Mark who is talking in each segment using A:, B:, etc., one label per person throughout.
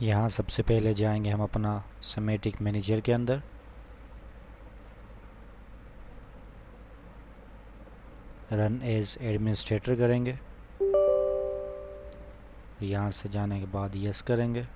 A: यहाँ सबसे पहले जाएंगे हम अपना सिमेटिक मैनेजर के अंदर। रन एज एडमिनिस्ट्रेटर करेंगे। यहाँ से जाने के बाद यस करेंगे।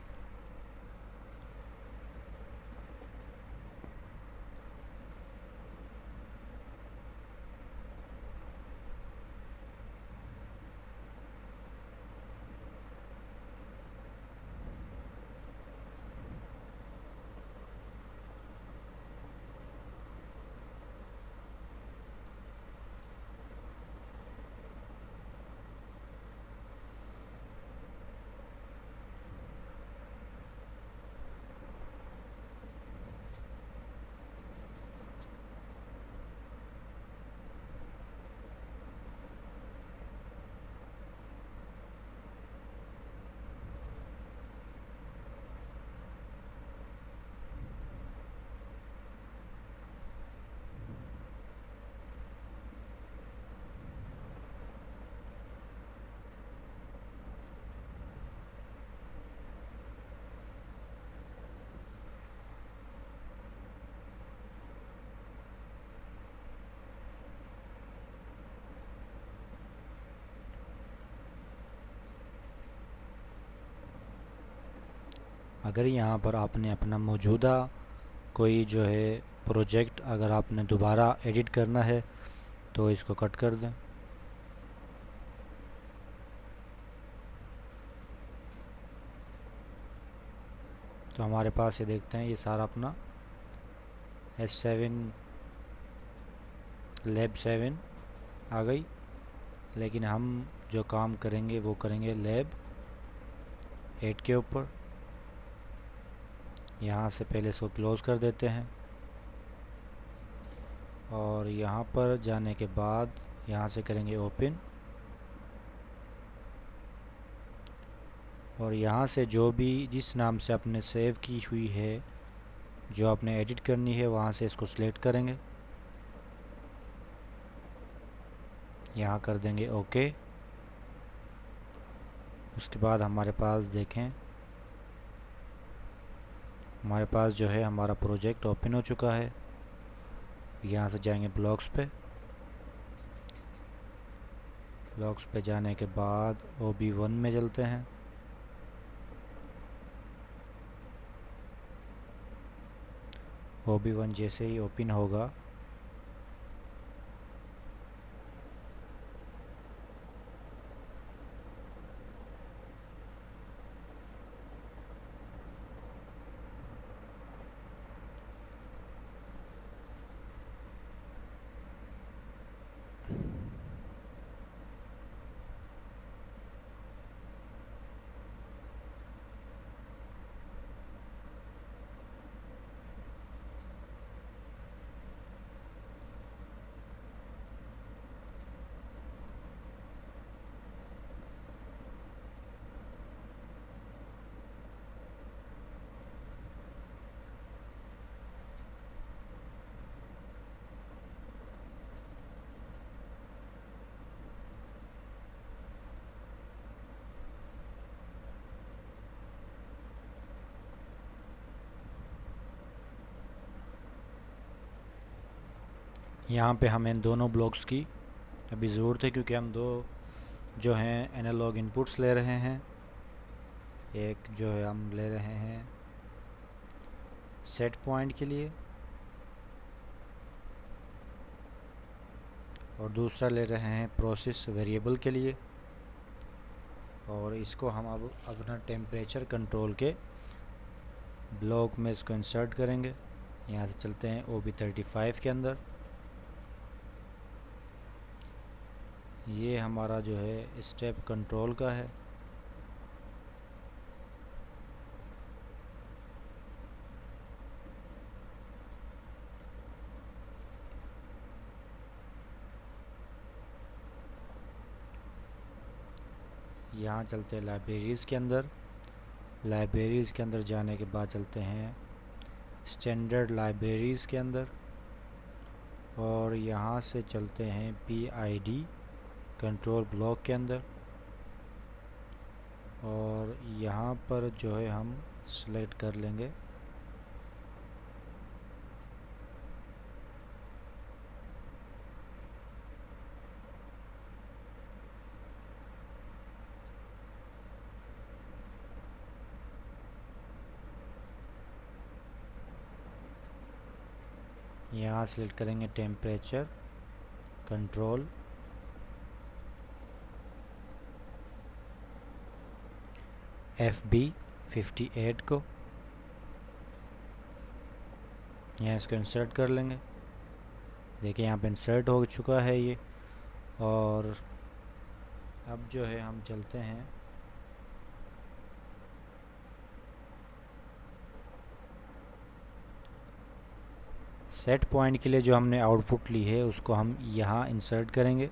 A: अगर यहाँ पर आपने अपना मौजूदा कोई जो है प्रोजेक्ट अगर आपने दोबारा एडिट करना है तो इसको कट कर दें। तो हमारे पास ये देखते हैं ये सारा अपना S7 लैब 7 आ गई, लेकिन हम जो काम करेंगे वो करेंगे लैब 8 के ऊपर। यहाँ से पहले इसको क्लोज़ कर देते हैं और यहाँ पर जाने के बाद यहाँ से करेंगे ओपन और यहाँ से जो भी जिस नाम से आपने सेव की हुई है जो आपने एडिट करनी है वहाँ से इसको सिलेक्ट करेंगे। यहाँ कर देंगे ओके। उसके बाद हमारे पास देखें हमारे पास जो है हमारा प्रोजेक्ट ओपन हो चुका है। यहाँ से जाएंगे ब्लॉक्स पे। ब्लॉक्स पे जाने के बाद OB1 में चलते हैं। OB1 जैसे ही ओपन होगा यहाँ पे हमें दोनों ब्लॉक्स की अभी ज़रूरत है क्योंकि हम दो जो हैं एनालॉग इनपुट्स ले रहे हैं। एक जो है हम ले रहे हैं सेट पॉइंट के लिए और दूसरा ले रहे हैं प्रोसेस वेरिएबल के लिए। और इसको हम अब अपना टेम्परेचर कंट्रोल के ब्लॉक में इसको इंसर्ट करेंगे। यहाँ से चलते हैं OB35 के अंदर। ये हमारा जो है स्टेप कंट्रोल का है। यहाँ चलते हैं लाइब्रेरीज़ के अंदर। लाइब्रेरीज़ के अंदर जाने के बाद चलते हैं स्टैंडर्ड लाइब्रेरीज़ के अंदर और यहाँ से चलते हैं PID कंट्रोल ब्लॉक के अंदर। और यहाँ पर जो है हम सेलेक्ट कर लेंगे यहाँ सेलेक्ट करेंगे टेम्परेचर कंट्रोल, FB 58 को यहाँ इसको इंसर्ट कर लेंगे। देखिए यहाँ पे इंसर्ट हो चुका है ये। और अब जो है हम चलते हैं सेट पॉइंट के लिए। जो हमने आउटपुट ली है उसको हम यहाँ इंसर्ट करेंगे।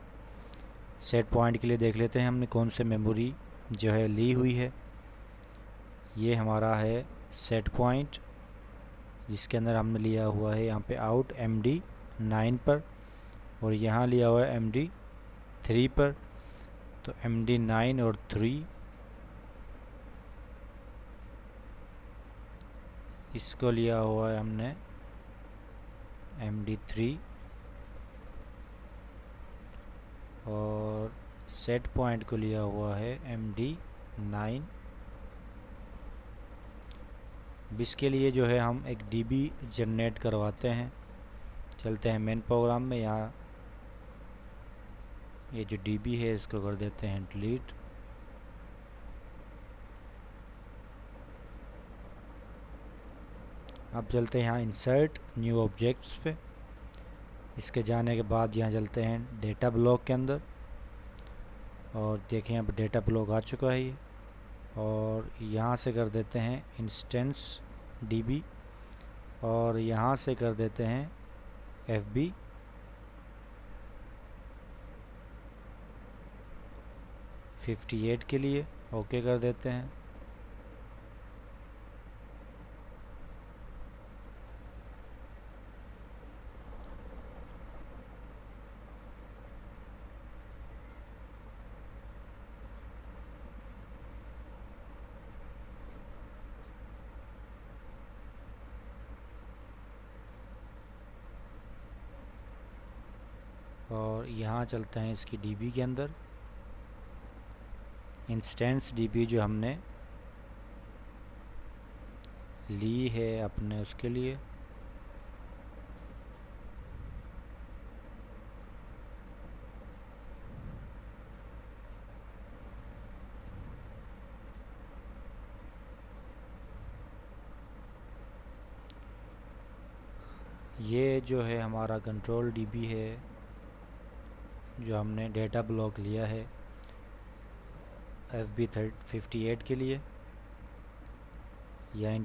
A: सेट पॉइंट के लिए देख लेते हैं हमने कौन से मेमोरी जो है ली हुई है। ये हमारा है सेट पॉइंट, जिसके अंदर हमने लिया हुआ है यहाँ पे आउट MD9 पर, और यहाँ लिया हुआ है MD3 पर। तो MD9 और 3 इसको लिया हुआ है हमने MD3, और सेट पॉइंट को लिया हुआ है MD9। इसके लिए जो है हम एक DB जनरेट करवाते हैं। चलते हैं मेन प्रोग्राम में। यहाँ ये जो DB है इसको कर देते हैं डिलीट। अब चलते हैं यहाँ इंसर्ट न्यू ऑब्जेक्ट्स पे। इसके जाने के बाद यहाँ चलते हैं डेटा ब्लॉक के अंदर, और देखें यहाँ पर डेटा ब्लॉक आ चुका है ये। और यहाँ से कर देते हैं इंस्टेंस DB, और यहाँ से कर देते हैं FB 58 के लिए ओके कर देते हैं। और यहाँ चलते हैं इसकी DB के अंदर। इंस्टेंस DB जो हमने ली है अपने उसके लिए, ये जो है हमारा कंट्रोल DB है जो हमने डेटा ब्लॉक लिया है FB 58 के लिए। यह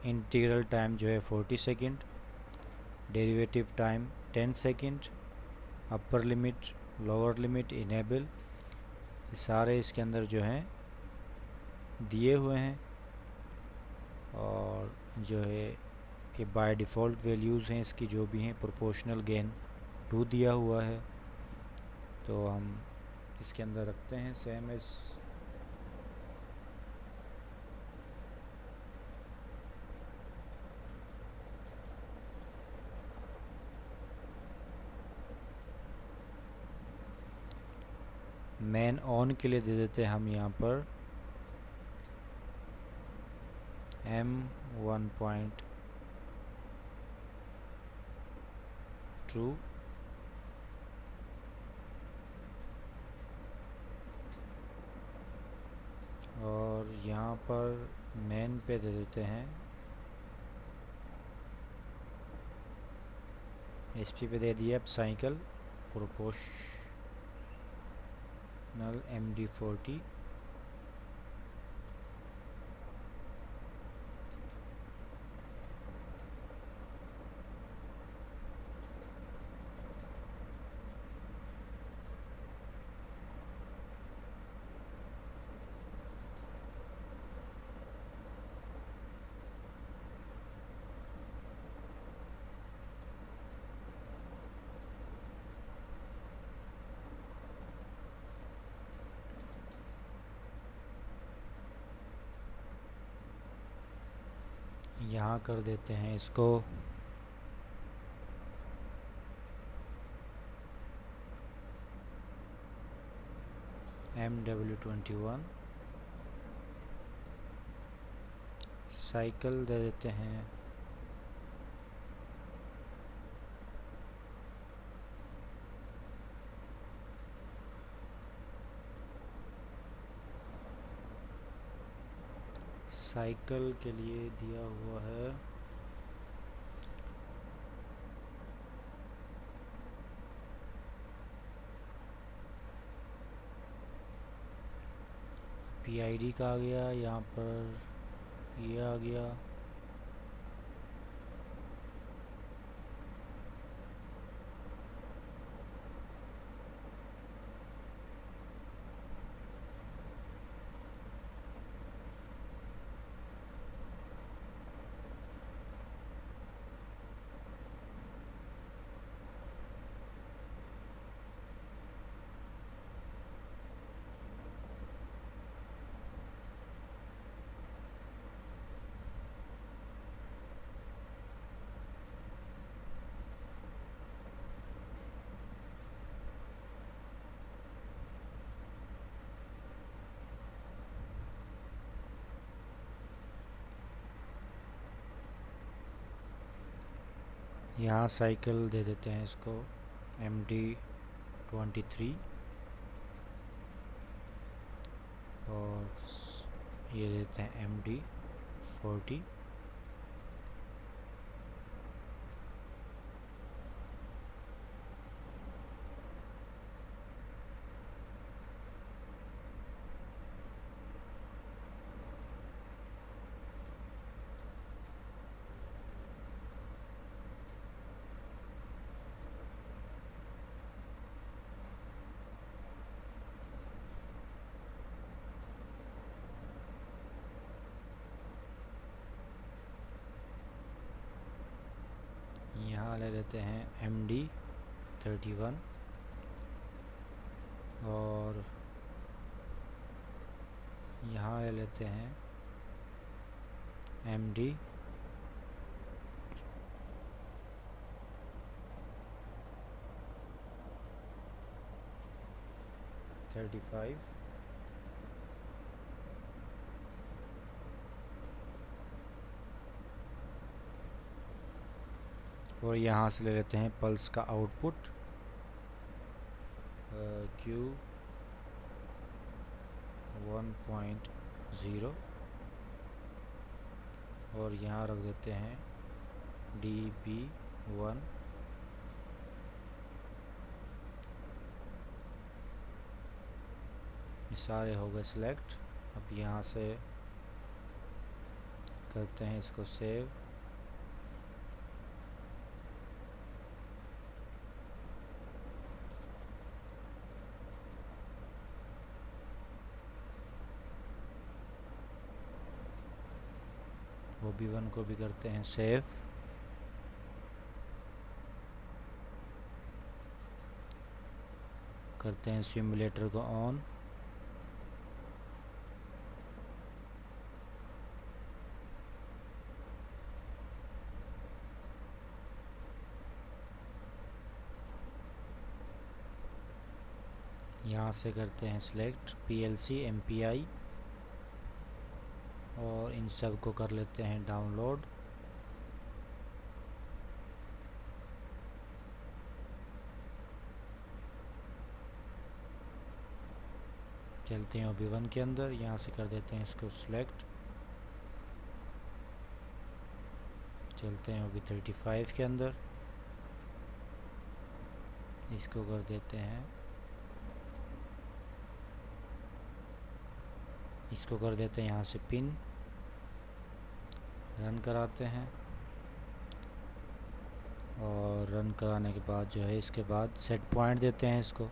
A: इंटीग्रल टाइम जो है 40 second, derivative time 10 second, upper limit lower limit enable, ये सारे इसके अंदर जो हैं दिए हुए हैं। और जो है ये बाय डिफ़ॉल्ट वैल्यूज़ हैं इसकी जो भी हैं। प्रोपोर्शनल गेन 2 दिया हुआ है, तो हम इसके अंदर रखते हैं सेम एस। मैन ऑन के लिए दे देते हैं हम यहाँ पर M1.2, और यहाँ पर मेन पे दे देते हैं HP पे दे दिया साइकिल प्रोपोर्शनल MD40। यहाँ कर देते हैं इसको MW21। साइकिल दे देते हैं साइकिल के लिए दिया हुआ है PID का आ गया, यहाँ पर ये आ गया। यहाँ साइकिल दे देते हैं इसको MD23 और ये देते हैं MD40। यहाँ ले लेते हैं MD31 और यहाँ ले लेते हैं MD35। और यहाँ से ले लेते हैं पल्स का आउटपुट Q1.0 और यहाँ रख देते हैं DB1। ये सारे हो गए सिलेक्ट। अब यहाँ से करते हैं इसको सेव। OB1 को भी करते हैं सेव। करते हैं सिमुलेटर को ऑन। यहाँ से करते हैं सिलेक्ट PLC MPI और इन सब को कर लेते हैं डाउनलोड। चलते हैं OB1 के अंदर। यहाँ से कर देते हैं इसको सिलेक्ट। चलते हैं OB35 के अंदर। इसको कर देते हैं, इसको कर देते हैं यहाँ से पिन। रन कराते हैं और रन कराने के बाद जो है इसके बाद सेट पॉइंट देते हैं इसको।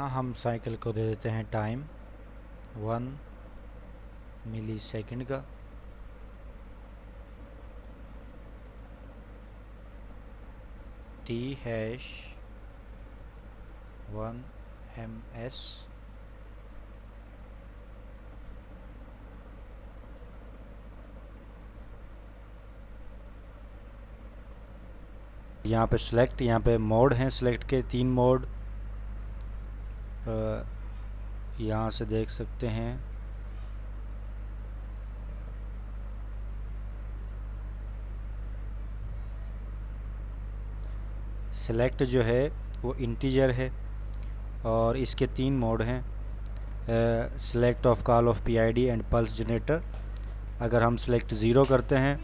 A: यहाँ हम साइकिल को दे देते हैं टाइम 1 मिली सेकेंड का। t#1 ms यहाँ पे सिलेक्ट, यहाँ पे मोड हैं सिलेक्ट के 3 मोड, यहाँ से देख सकते हैं। सेलेक्ट जो है वो इंटीजर है और इसके 3 मोड हैं, select of call of PID and pulse generator. अगर हम सेलेक्ट 0 करते हैं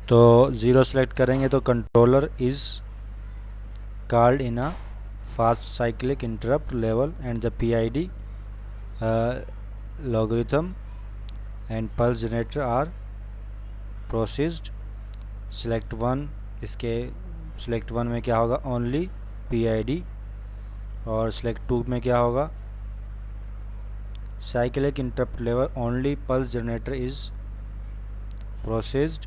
A: तो 0 सेलेक्ट करेंगे तो controller is called in a fast cyclic interrupt level and the PID logarithm and pulse generator are processed. Select 1, इसके सेलेक्ट 1 में क्या होगा, ओनली पीआईडी, और सेलेक्ट 2 में क्या होगा, cyclic interrupt level only pulse generator is processed,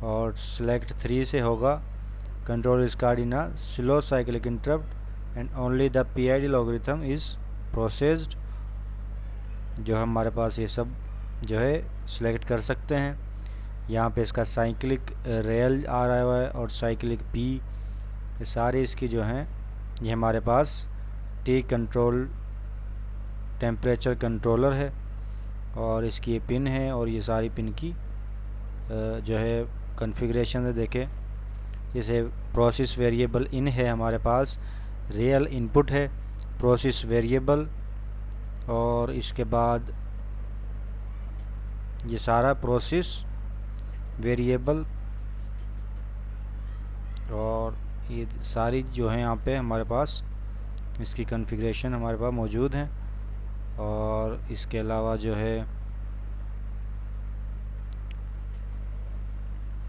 A: और select 3 से होगा control is called in a slow cyclic interrupt and only the PID logarithm is processed. जो हमारे पास ये सब जो है सिलेक्ट कर सकते हैं। यहाँ पे इसका साइक्लिक रेल आ रहा है और साइक्लिक पी, ये सारे इसकी जो हैं ये हमारे पास टी कंट्रोल टेम्परेचर कंट्रोलर है और इसकी ये पिन है और ये सारी पिन की जो है कॉन्फ़िगरेशन है। देखें जैसे प्रोसेस वेरिएबल इन है हमारे पास, रियल इनपुट है प्रोसेस वेरिएबल, और इसके बाद ये सारा प्रोसेस वेरिएबल और ये सारी जो है यहाँ पे हमारे पास इसकी कॉन्फ़िगरेशन हमारे पास मौजूद हैं। और इसके अलावा जो है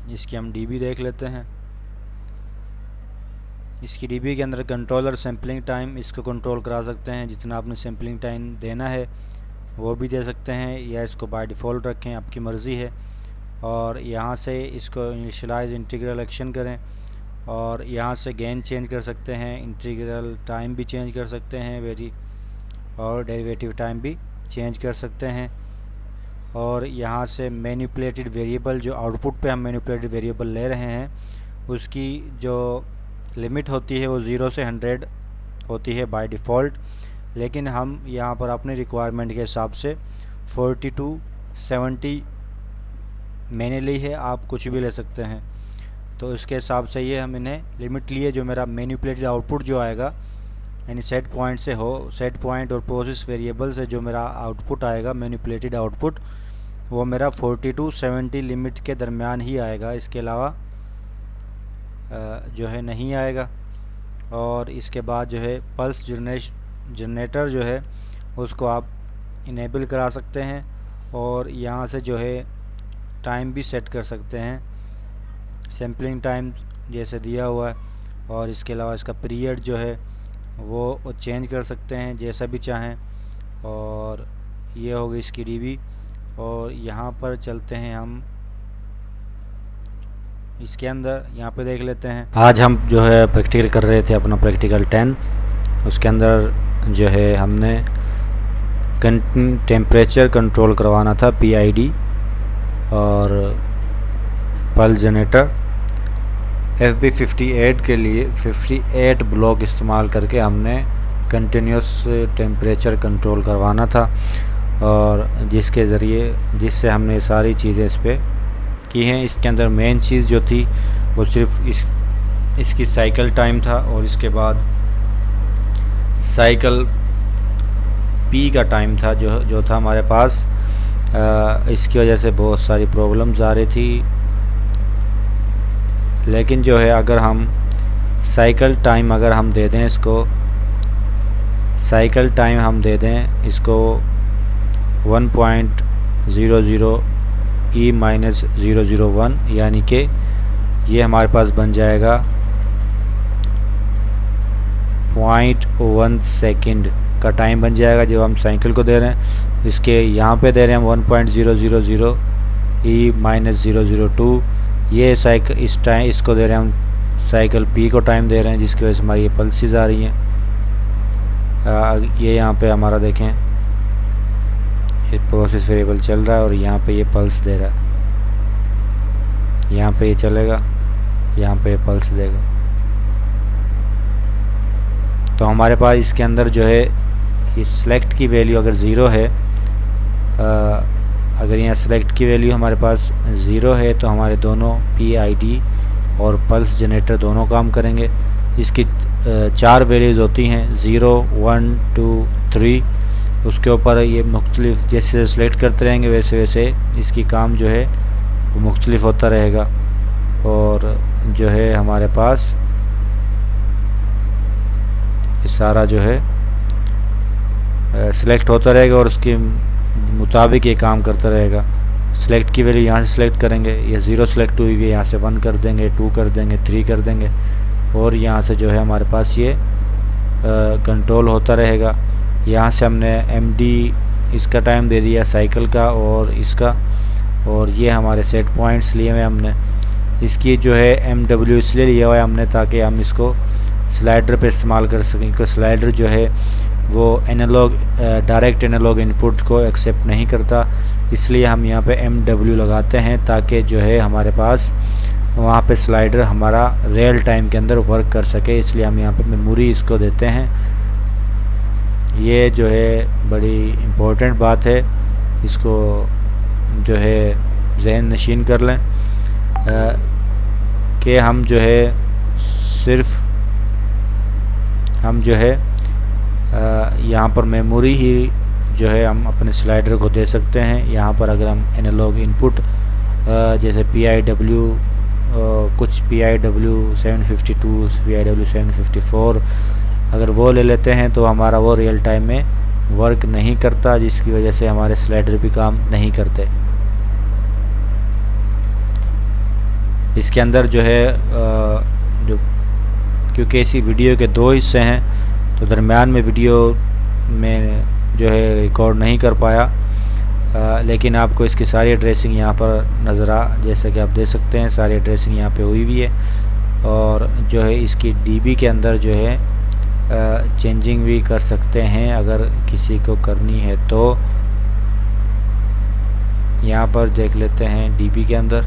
A: इसकी हम डीबी देख लेते हैं। इसकी डीबी के अंदर कंट्रोलर सैम्पलिंग टाइम, इसको कंट्रोल करा सकते हैं, जितना आपने सैम्पलिंग टाइम देना है वो भी दे सकते हैं या इसको बाय डिफ़ॉल्ट रखें, आपकी मर्ज़ी है। और यहाँ से इसको इनिशियलाइज इंटीग्रल एक्शन करें और यहाँ से गेन चेंज कर सकते हैं, इंटीग्रल टाइम भी चेंज कर सकते हैं, और डेरिवेटिव टाइम भी चेंज कर सकते हैं। और यहाँ से मैनिपुलेटेड वेरिएबल, जो आउटपुट पे हम मैनिपुलेटेड वेरिएबल ले रहे हैं उसकी जो लिमिट होती है वो 0 से 100 होती है बाय डिफ़ॉल्ट, लेकिन हम यहाँ पर अपनी रिक्वायरमेंट के हिसाब से 40 to 70 मैंने ली है, आप कुछ भी ले सकते हैं। तो इसके हिसाब से ये हम इन्हें लिमिट लिए, जो मेरा मैनिपुलेटेड आउटपुट जो आएगा यानी सेट पॉइंट से हो, सेट पॉइंट और प्रोसेस वेरिएबल से जो मेरा आउटपुट आएगा मैनिपुलेटेड आउटपुट, वो मेरा 40 to 70 लिमिट के दरमियान ही आएगा, इसके अलावा जो है नहीं आएगा। और इसके बाद जो है पल्स जनरेटर जो है उसको आप इनेबल करा सकते हैं और यहाँ से जो है टाइम भी सेट कर सकते हैं, सैम्पलिंग टाइम जैसे दिया हुआ है, और इसके अलावा इसका पीरियड जो है वो चेंज कर सकते हैं जैसा भी चाहें। और ये होगी इसकी डीबी। और यहाँ पर चलते हैं हम इसके अंदर, यहाँ पे देख लेते हैं। आज हम जो है प्रैक्टिकल कर रहे थे अपना प्रैक्टिकल 10, उसके अंदर जो है हमने टेम्परेचर कंट्रोल करवाना था पीआईडी और पल्स जनरेटर। FB58 के लिए 58 ब्लॉक इस्तेमाल करके हमने कंटिन्यूस टेम्परेचर कंट्रोल करवाना था, और जिससे हमने सारी चीज़ें इस पर की हैं। इसके अंदर मेन चीज़ जो थी वो सिर्फ इसकी साइकिल टाइम था, और इसके बाद साइकिल पी का टाइम था जो था हमारे पास। इसकी वजह से बहुत सारी प्रॉब्लम्स आ रही थी, लेकिन जो है अगर हम साइकिल टाइम अगर हम दे दें इसको, साइकिल टाइम हम दे दें इसको 1.00 E-001, यानी कि ये हमारे पास बन जाएगा 0.1 सेकंड का टाइम बन जाएगा जब हम साइकिल को दे रहे हैं। इसके यहाँ पे दे रहे हैं हम 1.000 E-002। ये साइकिल इसको दे रहे हैं हम साइकिल P को टाइम दे रहे हैं, जिसकी वजह से हमारी ये पल्सेस आ रही हैं। ये यहाँ पे हमारा देखें ये प्रोसेस वेरिएबल चल रहा है और यहाँ पे ये पल्स दे रहा है। यहाँ पे ये चलेगा, यहाँ पे ये पल्स देगा। तो हमारे पास इसके अंदर जो है इस सेलेक्ट की वैल्यू अगर ज़ीरो है, अगर यहाँ सेलेक्ट की वैल्यू हमारे पास ज़ीरो है तो हमारे दोनों PID और पल्स जनरेटर दोनों काम करेंगे। इसकी 4 वैल्यूज़ होती हैं, 0, 1, 2, 3। उसके ऊपर ये मुख्तलिफ जैसे सेलेक्ट करते रहेंगे वैसे वैसे इसकी काम जो है वो मुख्तलिफ होता रहेगा। और जो है हमारे पास ये सारा जो है सिलेक्ट होता रहेगा और उसके मुताबिक ये काम करता रहेगा। सेलेक्ट की वैल्यू यहाँ से सिलेक्ट करेंगे, ये 0 सेलेक्ट हुई है, यहाँ से 1 कर देंगे, 2 कर देंगे, 3 कर देंगे और यहाँ से जो है हमारे पास ये कंट्रोल होता रहेगा। यहाँ से हमने MD इसका टाइम दे दिया साइकिल का और इसका, और ये हमारे सेट पॉइंट्स लिए हुए हमने। इसकी जो है MW इसलिए लिया हुआ है हमने ताकि हम इसको स्लाइडर पे इस्तेमाल कर सकें, क्योंकि स्लाइडर जो है वो एनालॉग डायरेक्ट एनालॉग इनपुट को एक्सेप्ट नहीं करता। इसलिए हम यहाँ पे MW लगाते हैं ताकि जो है हमारे पास वहाँ पे स्लाइडर हमारा रियल टाइम के अंदर वर्क कर सके। इसलिए हम यहाँ पे मेमोरी इसको देते हैं। ये जो है बड़ी इम्पोर्टेंट बात है, इसको जो है ज़हन नशीन कर लें कि हम जो है सिर्फ हम जो है यहाँ पर मेमोरी ही जो है हम अपने स्लाइडर को दे सकते हैं। यहाँ पर अगर हम एनालॉग इनपुट जैसे PIW कुछ PIW 752 PIW 754 अगर वो ले लेते हैं तो हमारा वो रियल टाइम में वर्क नहीं करता, जिसकी वजह से हमारे स्लाइडर भी काम नहीं करते। इसके अंदर जो है जो क्योंकि इसी वीडियो के 2 हिस्से हैं तो दरमियान में वीडियो में जो है रिकॉर्ड नहीं कर पाया, लेकिन आपको इसकी सारी एड्रेसिंग यहाँ पर नज़र जैसे कि आप देख सकते हैं सारी एड्रेसिंग यहाँ पे हुई हुई है। और जो है इसकी DB के अंदर जो है चेंजिंग भी कर सकते हैं अगर किसी को करनी है तो। यहाँ पर देख लेते हैं DB के अंदर,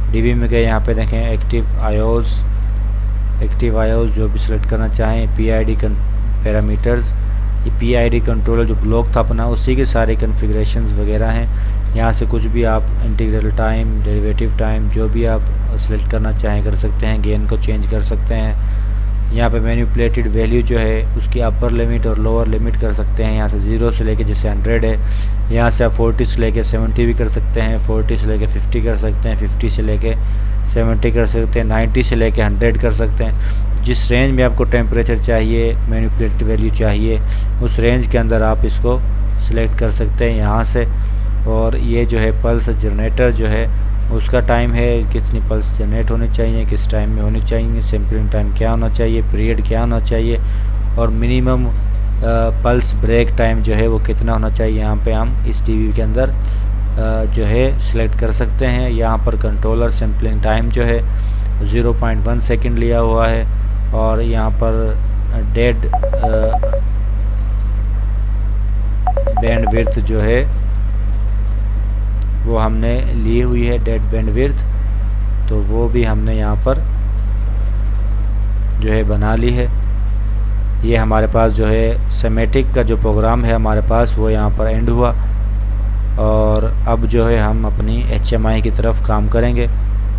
A: DB में गए यहाँ पे देखें एक्टिव आयोस जो भी सिलेक्ट करना चाहें, PID पैरामीटर्स, ये PID कंट्रोलर जो ब्लॉक था अपना उसी के सारे कन्फिग्रेशंस वगैरह हैं। यहाँ से कुछ भी आप इंटीग्रल टाइम, डेरिवेटिव टाइम जो भी आप सिलेक्ट करना चाहें कर सकते हैं, गेन को चेंज कर सकते हैं। यहाँ पे मैनिपुलेटेड वैल्यू जो है उसकी अपर लिमिट और लोअर लिमिट कर सकते हैं। यहाँ से 0 से लेके जैसे 100 है, यहाँ से आप 40 से लेके 70 भी कर सकते हैं, 40 से लेके 50 कर सकते हैं, 50 से लेके 70 कर सकते हैं, 90 से लेके 100 कर सकते हैं। जिस रेंज में आपको टेम्परेचर चाहिए, मैनिपुलेटेड वैल्यू चाहिए, उस रेंज के अंदर आप इसको सिलेक्ट कर सकते हैं यहाँ से। और ये जो है पल्स जनरेटर जो है उसका टाइम है, कितनी पल्स जनरेट होनी चाहिए, किस टाइम में होनी चाहिए, सैम्पलिंग टाइम क्या होना चाहिए, पीरियड क्या होना चाहिए और मिनिमम पल्स ब्रेक टाइम जो है वो कितना होना चाहिए। यहाँ पे हम इस DB के अंदर जो है सिलेक्ट कर सकते हैं। यहाँ पर कंट्रोलर सैम्पलिंग टाइम जो है 0.1 सेकंड लिया हुआ है और यहाँ पर डेड बैंडविड्थ जो है वो हमने ली हुई है, डेड बैंडविड्थ, तो वो भी हमने यहाँ पर जो है बना ली है। ये हमारे पास जो है सेमेटिक का जो प्रोग्राम है हमारे पास वो यहाँ पर एंड हुआ। और अब जो है हम अपनी HMI की तरफ काम करेंगे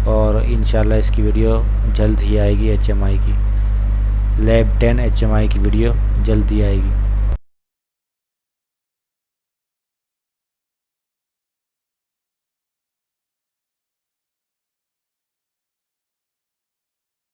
A: और इंशाल्लाह इसकी वीडियो जल्द ही आएगी। HMI की लैब 10 HMI की वीडियो जल्द ही आएगी।